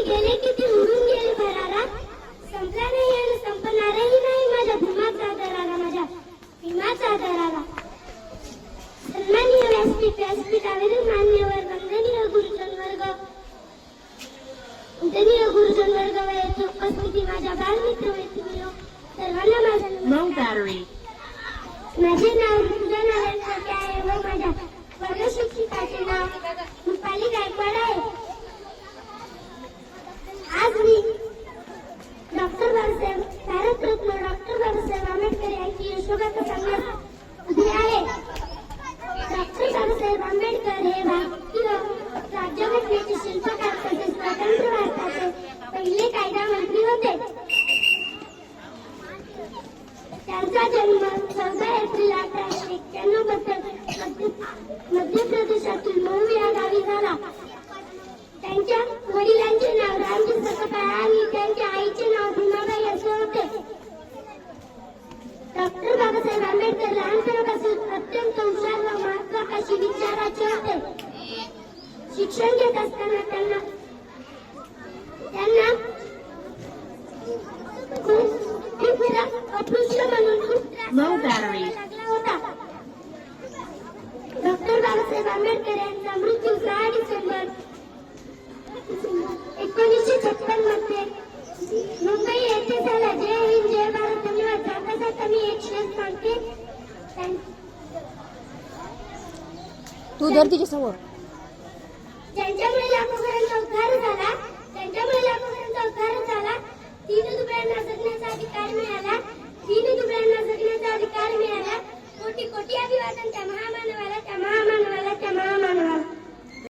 गेले की ते उडून गेले भरारा, संपला नाही आणि संपणारही नाही माझ्या भीमाचा दरारा, माझ्या भीमाचा दरारा. सन्माननीय व्यासपीठावरील मान्यवर वंदनीय गुरुजन वर्ग व येथे उपस्थिती माझ्या बालमित्र मैत्रिणींनो, सर्वांना माझा Low battery. माझे नाव ऋतुजा नारायण ठाके आहे व माझ्या वर्ग शिक्षिकाचे नाव रुपाली गायकवाड आहे. आज मी डॉक्टर बाबासाहेब भारतरत्न डॉक्टर बाबासाहेब आंबेडकर यांची यशोगाथा सांगण्यास उभी आहे. डॉक्टर बाबासाहेब आंबेडकर हे भारतीय राज्यघटनेचे शिल्पकार तसेच स्वतंत्र भारताचे पहिले कायदा मंत्री होते. त्यांचा जन्म 14 एप्रिल 1891 बद्दल मध्य प्रदेशातील मऊ या गावी झाला. त्यांच्या वडिलांचे नाव रामजी सकपाळ आणि त्यांच्या आईचे नाव भीमाबाई असे होते. डॉक्टर बाबासाहेब आंबेडकर लहानपणापासून अत्यंत हुशार व महत्वाकांक्षी विचाराचे होते. शिक्षण घेत असताना त्यांना अपृष्ठ म्हणून खूप Low battery. लागला होता. डॉक्टर बाबासाहेब आंबेडकर यांचा मृत्यू 6 डिसेंबर 1956 मध्ये मुंबई येथे झाला. जय हिंद, जय भारत. धन्यवाद. जाता मी एक शेर सांगते. तू धर तिच्या समोर. ज्यांच्यामुळे लाखोंचा उद्धार झाला, ज्यांच्यामुळे लाखोंचा उद्धार झाला, दीनदुबळ्यांना जगण्याचा अधिकार मिळाला, दीनदुबळ्यांना जगण्याचा अधिकार मिळाला. कोटी कोटी अभिवादन त्या महामानवाला, त्या महामानवाला, त्या महामानवाला.